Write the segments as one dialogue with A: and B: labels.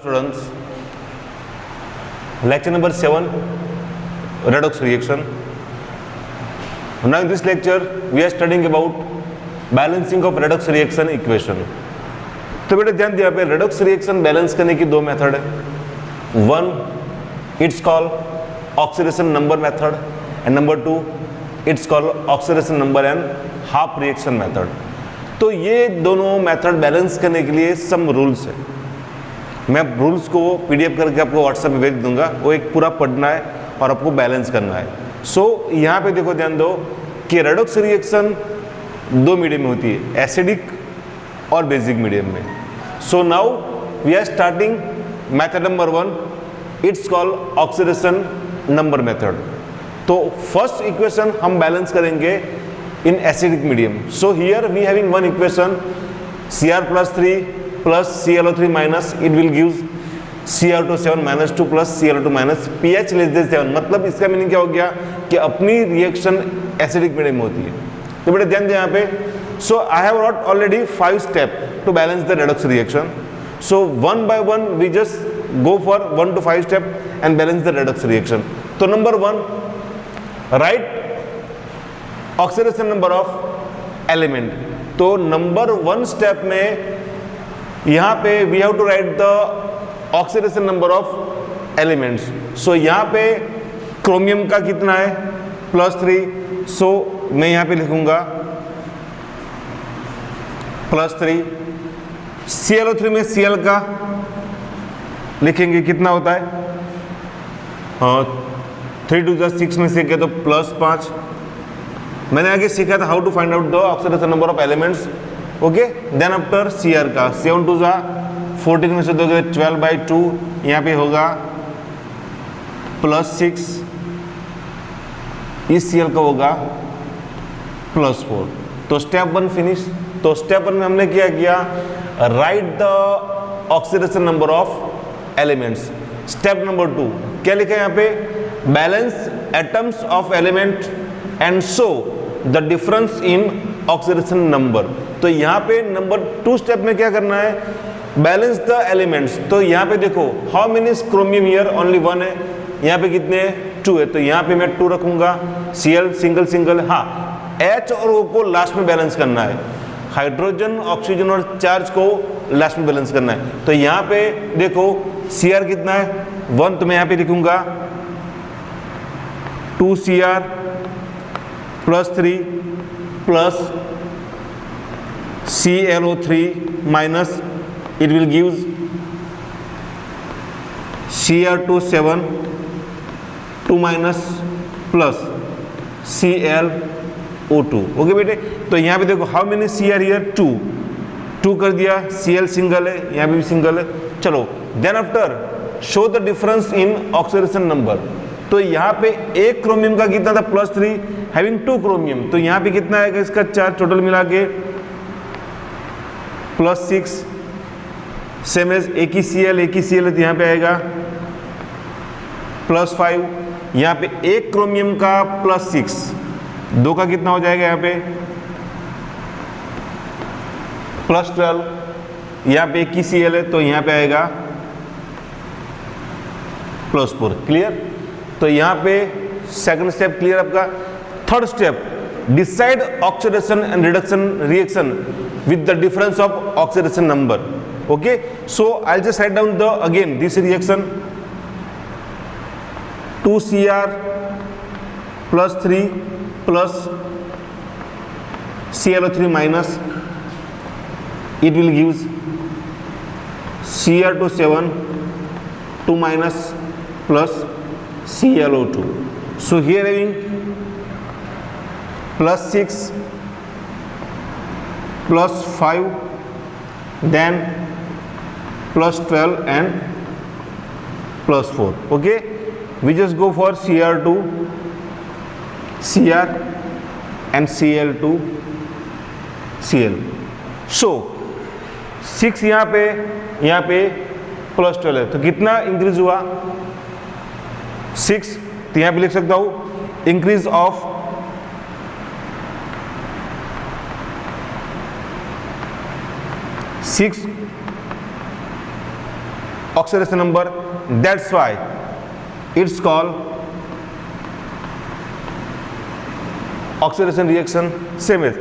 A: Students, lecture number 7, redox reaction. Now in this lecture we are studying about balancing of redox reaction equation. तो बेटे ध्यान दिया पे redox reaction balance करने की दो मेथड है. One, it's called oxidation number method, and number two, it's called oxidation number and half reaction method. तो ये दोनों मेथड बैलेंस करने के लिए some rules है. मैं रूल्स को पीडीएफ करके आपको व्हाट्सएप पे भेज दूंगा. वो एक पूरा पढ़ना है और आपको बैलेंस करना है. यहाँ पे देखो, ध्यान दो कि रेडॉक्स रिएक्शन दो मीडियम में होती है, एसिडिक और बेसिक मीडियम में. So now we are starting method number 1. It's called oxidation number method. तो फर्स्ट इक्वेशन हम बैलेंस करेंगे in acidic medium. So here we having one equation Cr+3 plus ClO3 minus, it will give Cr2 minus 2 plus Cl2 minus, pH less than 7. मतलब इसका meaning क्या हो गया कि अपनी रिएक्शन एसिडिक मीडियम में होती है. तो बेटे ध्यान दें यहाँ पे. So I have not already 5 step to balance the redox reaction. So one by one we just go for 1 to 5 step and balance the redox reaction. तो number 1, write oxidation number of element. तो number 1 step में यहाँ पे we have to write the oxidation number of elements. So यहाँ पे chromium का कितना है +3. सो मैं यहाँ पे लिखूंगा +3. ClO3 में Cl का लिखेंगे कितना होता है 3 to 6 में से तो +5. मैंने आगे सीखा था how to find out the oxidation number of elements. Okay, then after Cr का 7 2 14 में से दोगे 12/2. यहाँ पे होगा +6. इस Cl का होगा +4. तो स्टेप 1 फिनिश. तो स्टेप 1 में हमने क्या किया, right the oxidation number of elements. Step number 2 क्या लिखा है यहाँ पे, balance atoms of element and show the difference in oxidation number. तो यहाँ पे नंबर 2 स्टेप में क्या करना है, बैलेंस द एलिमेंट्स. तो यहाँ पे देखो how many chromium here, only 1 है. यहाँ पे कितने हैं 2 है. तो यहाँ पे मैं 2 रखूंगा. Cl single single. हाँ, H और O को लास्ट में बैलेंस करना है. हाइड्रोजन, ऑक्सीजन और चार्ज को लास्ट में बैलेंस करना है. तो यहाँ पे देखो Cr कितना है 1. तो मैं यहाँ पे लिखूंगा 2Cr +3 plus ClO3 minus, it will give Cr2 2 minus plus ClO2. Okay बेटे. तो यहाँ पे देखो हाउ मेनी Cr हियर 2 कर दिया. Cl सिंगल है, यहाँ पे भी सिंगल है. चलो then after show the difference in oxidation number. तो यहाँ पे एक क्रोमियम का कितना था +3, हैविंग 2 क्रोमियम. तो यहाँ पे कितना आएगा इसका चार्ज टोटल मिला के +6. सेम एज एक ही Cl है तो यहाँ पे आएगा +5. यहाँ पे एक क्रोमियम का +6, 2 का कितना हो जाएगा यहाँ पे +12. यहाँ पे एक ही Cl है तो यहाँ पे आएगा +4. क्लियर. तो यहाँ पे सेकंड स्टेप क्लियर आपका. Third step, decide oxidation and reduction reaction with the difference of oxidation number. Okay, so I just write down the again this reaction 2Cr +3 plus Cl3 minus, it will give Cr2 2 minus plus ClO2. So here having +6 +5 then +12 and +4. Okay, we just go for Cr2 Cr and Cl2 Cl. So 6 यहाँ पे +12 है. तो कितना increase हुआ 6. तो यहाँ पे लिख सकता हूँ increase of 6 oxidation number. That's why it's called oxidation reaction. Same as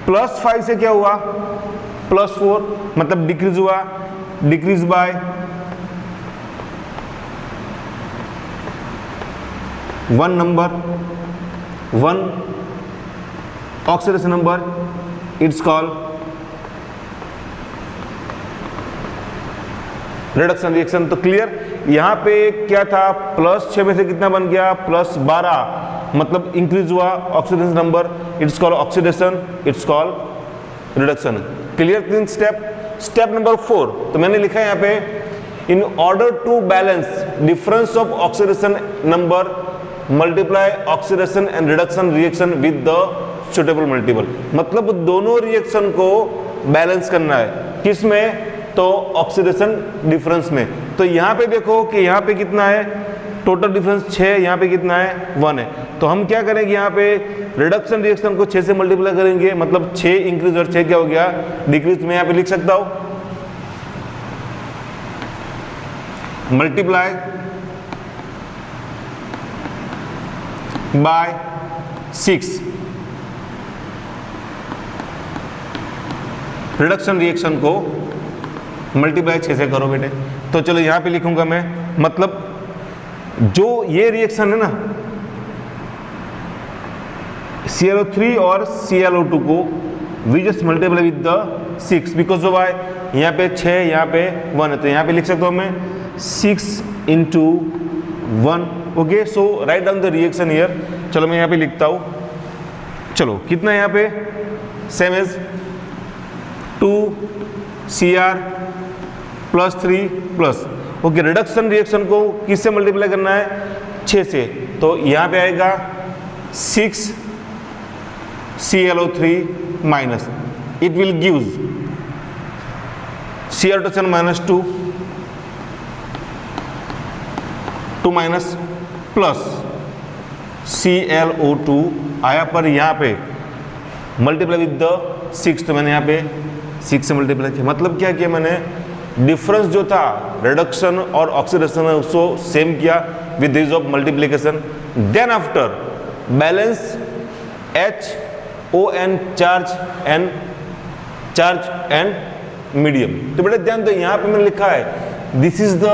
A: +5 से क्या हुआ, +4 मतलब डिक्रीज हुआ, decrease by 1 number, 1 oxidation number, it's called reduction reaction. तो क्लियर, यहां पे क्या था, +6 में से कितना बन गया, +12 मतलब इंक्रीज हुआ oxidation number, it's called oxidation, it's called reduction. Clear 3 step. Step number 4, तो मैंने लिखा है यहाँ पे, in order to balance difference of oxidation number multiply oxidation and reduction reaction with the suitable multiple. मतलब दोनों रिएक्शन को बैलेंस करना है, किस में, तो ऑक्सीडेशन डिफरेंस में. तो यहाँ पे देखो कि यहाँ पे कितना है, टोटल डिफरेंस 6, यहाँ पे कितना है, 1 है. तो हम क्या करेंगे, यहाँ पे रिडक्शन रिएक्शन को 6 से मल्टीप्लाई करेंगे, मतलब 6 इंक्रीज और 6 क्या हो गया, डिक्रीज. में यहाँ पे लिख सकता हूं मल्टीप्लाई बाय 6. रिडक्शन रिएक्शन को मल्टीप्लाई 6 से करो बेटे. तो चलो यहां पे लिखूंगा मैं, मतलब जो ये रिएक्शन है ना, ClO3 और ClO2 को we just multiply with the 6 because of I, यहाँ पे 6, यहाँ पे 1 है, तो यहाँ पे लिख सकता हूँ मैं 6 × 1. Okay, so write down the reaction here. चलो मैं यहाँ पे लिखता हूँ. चलो कितना है यहाँ पे, same as 2Cr + 3 plus. Okay, reduction reaction को किससे मल्टीप्लाई करना है, 6 से. तो यहाँ पे आएगा 6ClO3 minus, it will gives Cr2 -2, 2 minus plus ClO2 आया, पर यहाँ पे मल्टीप्लाई विद द 6, तो मैंने यहाँ पे 6 से मल्टीप्लाई किया. मतलब क्या किया मैंने, डिफरेंस जो था रिडक्शन और ऑक्सीडेशन है उसको सेम किया with this of multiplication. Then after balance HON charge and medium. तो बेटा ध्यान दो, यहाँ पे मैंने लिखा है this is the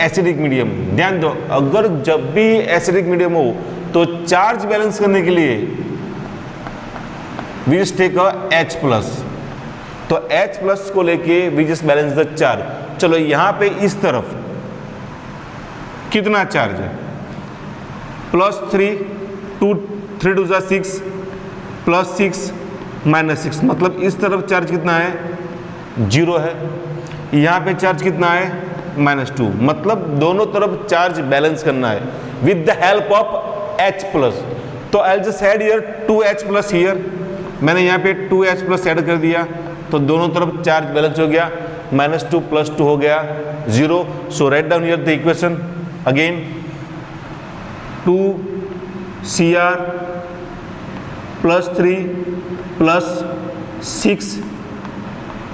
A: acidic medium. ध्यान दो, अगर जब भी एसिडिक मीडियम हो तो चार्ज बैलेंस करने के लिए वी जस्ट टेक H+. तो H+ को लेके we just balance the charge. चलो यहाँ पे इस तरफ कितना चार्ज है, +3, 3 × 6 +6 -6, मतलब इस तरफ चार्ज कितना है, 0 है. यहाँ पे चार्ज कितना है, -2, मतलब दोनों तरफ चार्ज बैलेंस करना है with the help of H+. तो आई will just add here 2H+ here. मैंने यहाँ पे 2H+ ऐड कर दिया, तो दोनों तरफ चार्ज बैलेंस हो गया, -2 + 2 हो गया 0. So write down here the equation again, 2Cr + 3 + 6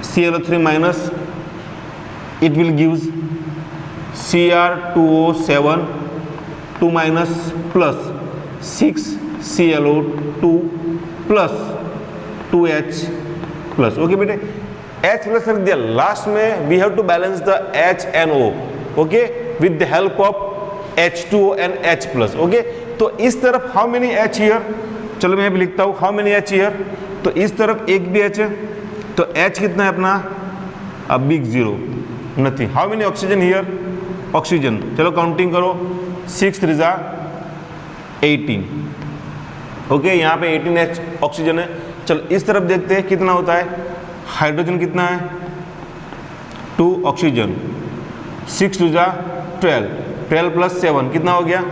A: ClO3 minus, it will gives Cr2O7 2 minus plus 6 ClO2 plus 2H plus. Okay बेटे, H प्लस रख दिया, लास्ट में we have to balance the HNO, okay, with the help of H2O and H plus. Okay, तो इस तरफ how many H here, चलो मैं यहाँ पे लिखता हूँ हाउ मेनी H हियर. तो इस तरफ एक भी H है, तो H कितना है अपना, अब big 0 nothing. How many oxygen here, oxygen, चलो काउंटिंग करो, 6 × 3 = 18. ओके, यहाँ पे 18H ऑक्सीजन है. चलो इस तरफ देखते हैं कितना होता है, हाइड्रोजन कितना है, 2 ऑक्सीजन, 6 × 2 = 12, 12 + 7 कितना हो गया,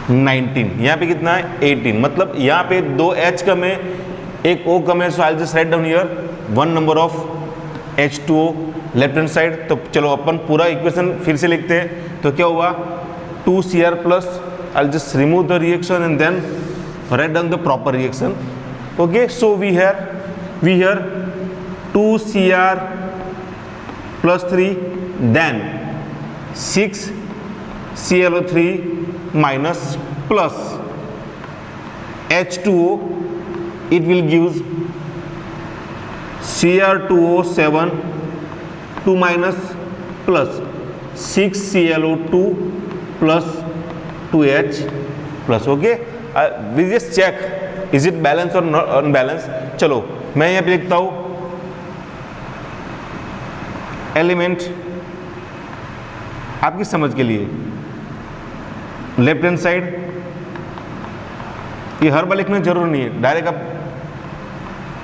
A: 19. यहाँ पे कितना है, 18. मतलब यहाँ पे 2 H कम है, एक O कम है. So I will just write down here 1 number of H2O left hand side. तो चलो अपन पूरा इक्वेशन फिर से लिखते हैं. तो क्या हुआ, 2Cr plus, I will just remove the reaction and then write down the proper reaction. Okay, so we here 2Cr plus 3, then 6 ClO3 minus plus H2O, it will give Cr2O7 2 minus plus 6 ClO2 plus 2H plus. okay, we just check is it balance or not unbalance. चलो मैं यहाँ पे लिखता हूँ element आपकी समझ के लिए, लेफ्ट हैंड साइड, ये हर बार लिखना जरूर नहीं है, डायरेक्ट आप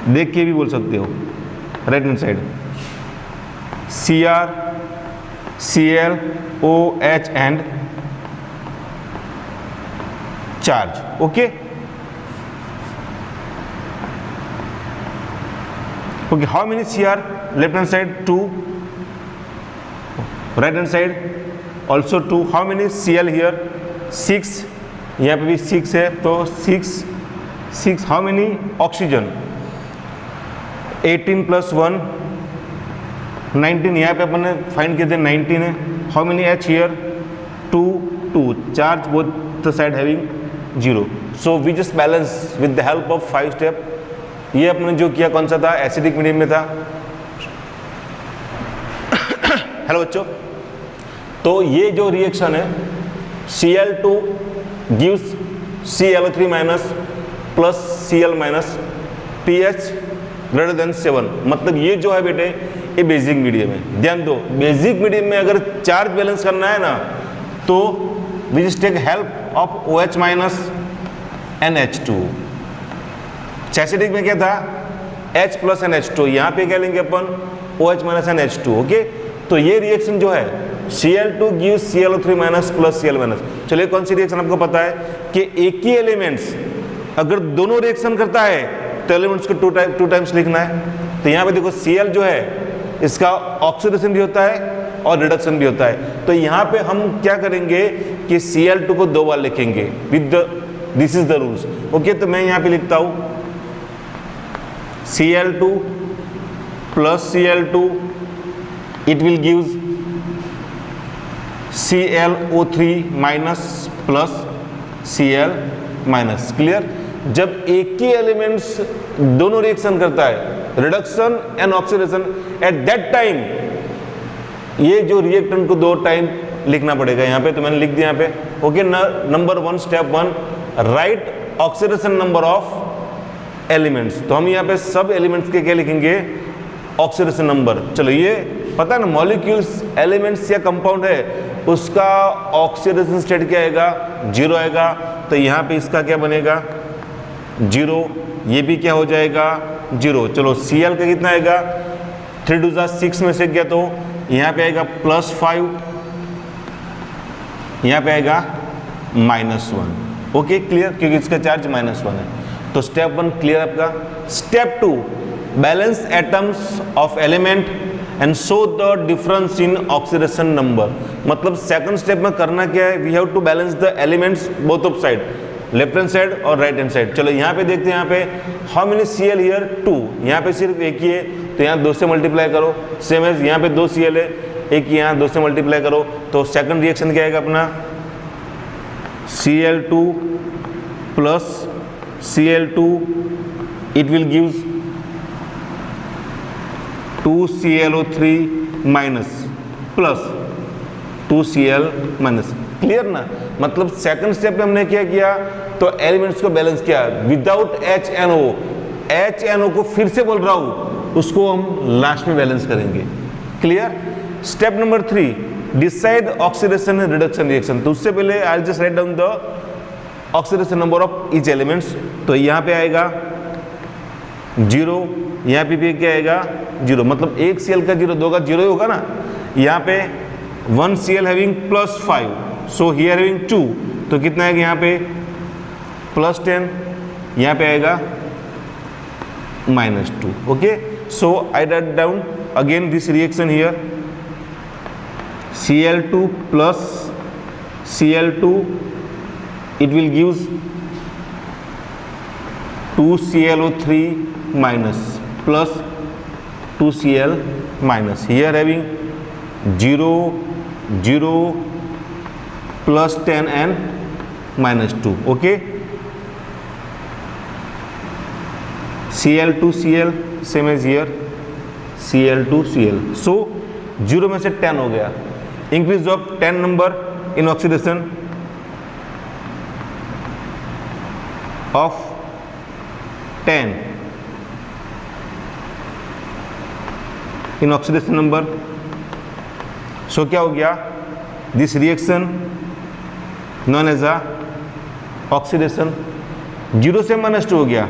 A: देख के भी बोल सकते हो. Right hand side Cr Cl OH and charge. Okay okay, how many Cr? Left hand side 2, right hand side also 2. How many Cl here? 6, यहाँ पे भी 6 है तो 6. How many oxygen? 18 plus 1 19, यहाँ पे अपन ने फाइंड किए थे 19 है. How many H here? 2. Charge both the side having 0. So we just balance with the help of 5 step. ये अपने जो किया कौन सा था? एसिडिक मीडियम में था. हेलो बच्चों, तो ये जो रिएक्शन है Cl2 gives ClO3 minus plus Cl minus pH greater than 7. मतलब ये जो है बेटे ये बेसिक मीडियम है. ध्यान दो, बेसिक मीडियम में अगर चार्ज बैलेंस करना है ना तो we just take help of OH minus NH2. Acidic में क्या था? H plus NH2. यहाँ पे क्या लेंगे अपन? OH minus NH2. ओके, तो ये रिएक्शन जो है Cl2 gives ClO3 minus plus Cl minus. चलिए कौन सी रिएक्शन आपको पता है कि एक ही एलिमेंट्स अगर दोनों रिएक्शन करता है तो एलिमेंट्स को टू टाइम्स लिखना है. तो यहाँ पे देखो Cl जो है इसका ऑक्सीडेशन भी होता है और रिडक्शन भी होता है. तो यहाँ पे हम क्या करेंगे कि Cl2 को 2 बार लिखेंगे with this is the rules. Okay, तो मैं यहाँ पे लिखता हूँ Cl2 plus Cl2, it will give ClO3 minus plus Cl minus. Clear? जब एक ही एलिमेंट्स दोनों रिएक्शन करता है, reduction and oxidation, at that time ये जो रिएक्टेंट को 2 टाइम लिखना पड़ेगा यहाँ पे. तो मैंने लिख दिया यहाँ पे. Okay, number 1 step 1, write oxidation number of elements. तो हम यहाँ पे सब एलिमेंट्स के क्या लिखेंगे? Oxidation number. चलो ये पता है ना, मॉलिक्यूल्स एलिमेंट्स या कंपाउंड है उसका ऑक्सीडेशन स्टेट क्या आएगा? 0 आएगा. तो यहाँ पे इसका क्या बनेगा? 0. ये भी क्या हो जाएगा? 0. चलो Cl का कितना आएगा? 3 2 6 में से गया तो यहाँ पे आएगा +5, यहाँ पे आएगा -1. Okay, clear? क्योंकि इसका चार्ज -1 है. तो स्टेप 1 क्लियर आपका. Step 2, balance atoms of element and show the difference in oxidation number. मतलब सेकंड स्टेप में करना क्या है? We have to balance the elements both of side, left hand side और राइट हैंड साइड. चलो यहाँ पे देखते हैं, यहाँ पे हाउ मेनी Cl हियर? 2. यहाँ पे सिर्फ एक ही है तो यहाँ 2 से मल्टीप्लाई करो. सेम एज यहाँ पे 2 Cl है, एक ही यहाँ 2 से मल्टीप्लाई करो. तो सेकंड रिएक्शन क्या आएगा अपना? Cl2 plus Cl2, it will gives 2 ClO3 minus plus 2 Cl minus. Clear ना? मतलब सेकंड स्टेप में हमने क्या किया? तो एलिमेंट्स को बैलेंस किया विदाउट HNO. HNO को फिर से बोल रहा हूं, उसको हम लास्ट में बैलेंस करेंगे. Clear? Step number 3, decide oxidation and reduction reaction. तो उससे पहले I just write down the oxidation number of each elements. तो यहाँ पे आएगा 0, यहाँ पे भी क्या आएगा? 0. मतलब एक Cl का 0, 2 का 0 ही होगा ना. यहाँ पे 1 Cl having +5, so here having 2. तो कितना आएगा यहाँ पे? +10. यहाँ पे आएगा -2. Okay, so I write down again this reaction here. Cl2 plus Cl2, it will give 2 ClO3 minus plus 2 Cl minus. Here having 0 0 plus 10 and minus 2. Okay, Cl to Cl same as here, Cl to Cl. So 0 में से 10 हो गया. Increase of 10 number in oxidation of 10 in oxidation number. So क्या हो गया? This reaction known as a oxidation. 0 से -2 हो गया.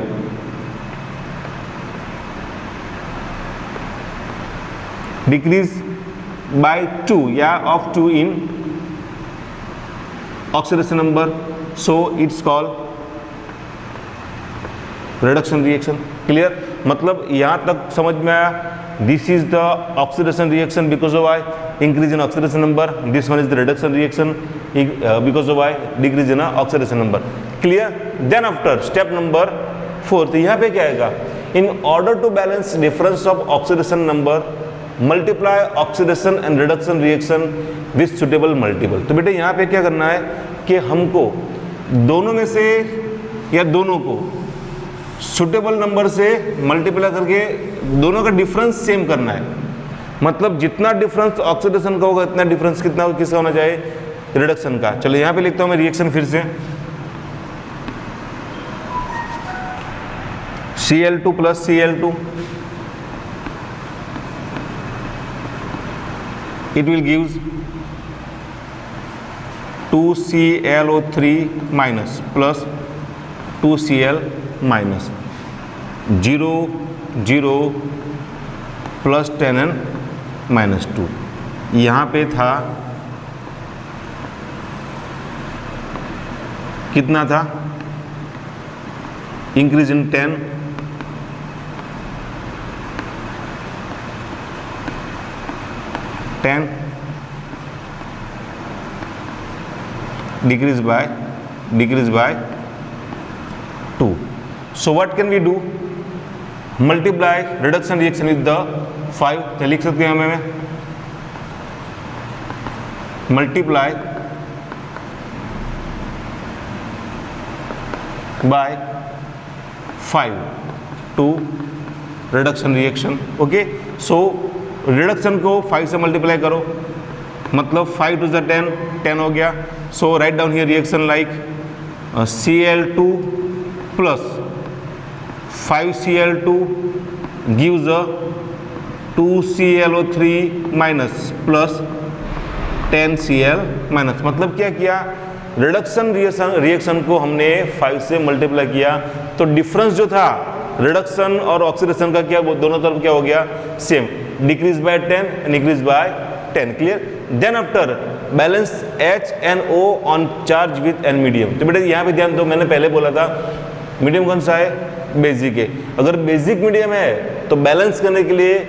A: Decrease by 2 या of 2 in oxidation number. So it's called reduction reaction. Clear? मतलब यहाँ तक समझ में आया. This is the oxidation reaction because of I increase in oxidation number. This one is the reduction reaction because of I decrease in oxidation number. Clear? Then after step number 4, तो यहाँ पे क्या आएगा? In order to balance difference of oxidation number, multiply oxidation and reduction reaction with suitable multiple. तो बेटे यहाँ पे क्या करना है कि हमको दोनों में से या दोनों को सुटेबल नंबर से मल्टीप्लाई करके दोनों का डिफरेंस सेम करना है. मतलब जितना डिफरेंस ऑक्सीडेशन का होगा इतना डिफरेंस कितना किसका होना चाहिए? रिडक्शन का. चलो यहाँ पे लिखता हूँ मैं रिएक्शन फिर से. Cl2 plus Cl2, it will gives 2ClO3 minus plus 2Cl minus 0 0 plus 10 and minus 2. यहाँ पे था कितना था? Increase in 10, decrease by 2. So what can we do? Multiply reduction reaction with the 5. तो लिख सकते हैं हमें multiply by 5 to reduction reaction. Okay, so reduction को 5 से मल्टीप्लाई करो, मतलब 5 to the 10, 10 हो गया. So write down here reaction like Cl2 plus 5Cl2 gives a 2ClO3 minus plus 10Cl minus. मतलब क्या किया? रिडक्शन रिएक्शन को हमने 5 से मल्टीप्लाई किया, तो डिफरेंस जो था रिडक्शन और ऑक्सीडेशन का क्या, वो दोनों तरफ क्या हो गया? Same. Decrease by 10 and increase by 10. Clear? Then after balance HNO on charge with an medium. तो बेटा यहाँ पे ध्यान दो, मैंने पहले बोला था मीडियम कौन सा है? बेसिक है. अगर बेसिक मीडियम है तो बैलेंस करने के लिए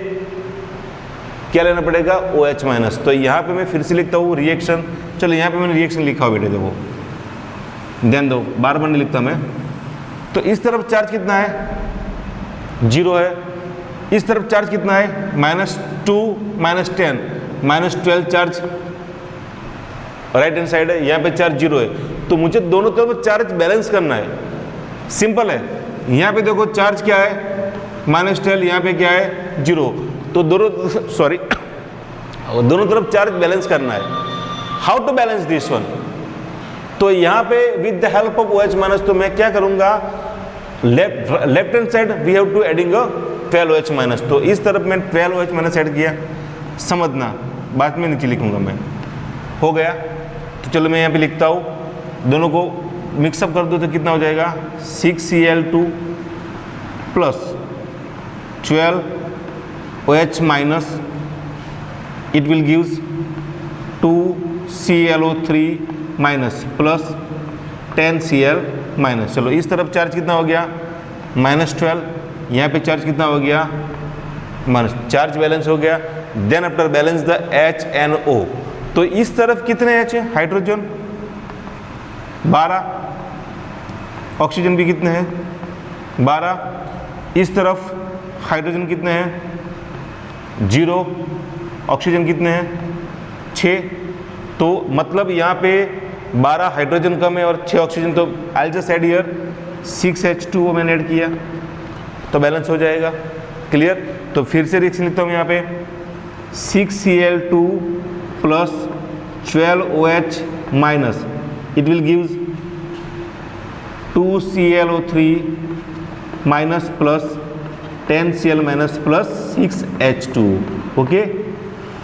A: क्या लेना पड़ेगा? OH minus. तो यहाँ पे मैं फिर से लिखता हूँ रिएक्शन. चलो यहाँ पे मैंने रिएक्शन लिखा हुआ बेटे, देखो ध्यान दो, बार बार नहीं लिखता मैं. तो इस तरफ चार्ज कितना है? 0 है. इस तरफ चार्ज कितना है? -2 -10 -12 चार्ज राइट हैंड साइड है. यहाँ पे चार्ज 0 है, तो मुझे दोनों तरफ चार्ज बैलेंस करना है. सिंपल है. यहाँ पे देखो चार्ज क्या है? -12. यहाँ पे क्या है? 0. तो दोनों तरफ चार्ज बैलेंस करना है. How to balance this one? तो यहाँ पे with the help of OH minus, तो मैं क्या करूंगा? Left hand side we have to adding 12 OH minus. तो इस तरफ मैं 12 OH माइनस ऐड किया. समझना, बाद में नीचे लिखूंगा मैं. हो गया. तो चलो मैं यहाँ पे लिखता हूँ, दोनों को मिक्सअप कर दो तो कितना हो जाएगा? 6Cl2 plus 12 OH minus, it will gives 2ClO3 minus plus 10Cl minus. चलो इस तरफ चार्ज कितना हो गया? -12. यहाँ पे चार्ज कितना हो गया? माइनस. चार्ज बैलेंस हो गया. Then after balance the HNO. तो इस तरफ कितने H है? हाइड्रोजन 12, ऑक्सीजन भी कितने हैं? 12. इस तरफ हाइड्रोजन कितने हैं? 0, ऑक्सीजन कितने हैं? 6, तो मतलब यहाँ पे 12 हाइड्रोजन कम है और 6 ऑक्सीजन, तो I just add here 6H2O मैंने ऐड किया तो बैलेंस हो जाएगा। क्लियर? तो फिर से रिएक्शन लिखता हूँ यहाँ पे 6Cl2 plus 12OH minus, it will gives 2ClO3 minus plus 10Cl minus plus 6H2। Okay,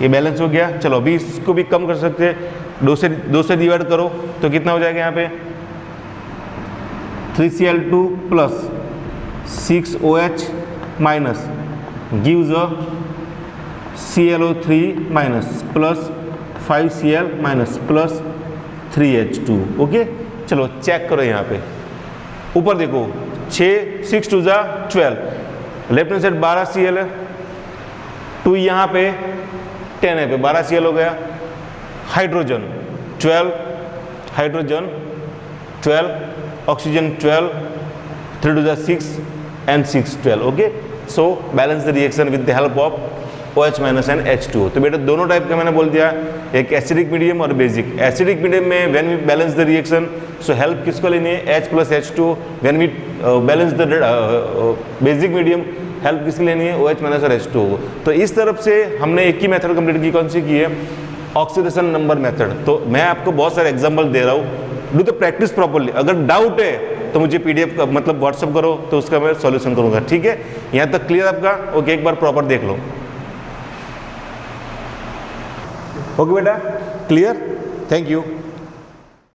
A: ये बैलेंस हो गया। चलो अभी इसको भी कम कर सकते हैं, 2 से डिवाइड करो तो कितना हो जाएगा यहाँ पे 3Cl2 plus 6OH minus gives a ClO3 minus plus 5Cl minus plus 3H2। Okay, चलो चेक करो यहाँ पे ऊपर देखो 6 2 12, लेफ्ट हैंड साइड 12Cl है, 2 यहाँ पे 10 है पे 12Cl हो गया। Hydrogen 12, hydrogen 12, oxygen 12, 3 2 6 and 6 12। Okay, so balance the reaction with the help of OH minus and H2O। तो बेटा दोनों टाइप का मैंने बोल दिया, एक एसिडिक मीडियम और बेसिक। एसिडिक मीडियम में when we balance the reaction, so help किसको लेनी है H plus H2O। When we balance the basic medium, help किसकी लेनी है OH माइनस और H2O। तो इस तरफ से हमने एक ही मेथड कंप्लीट की, कौन सी की है, ऑक्सीडेशन नंबर मेथड। तो मैं आपको बहुत सारे एग्जाम्पल दे रहा हूँ, डू द प्रैक्टिस प्रॉपरली। अगर डाउट है तो मुझे PDF का मतलब व्हाट्सअप करो तो उसका मैं सॉल्यूशन करूंगा। ठीक है, यहाँ तक क्लियर आपका? ओके, एक बार प्रॉपर देख लो। ओके बेटा, क्लियर? Thank you.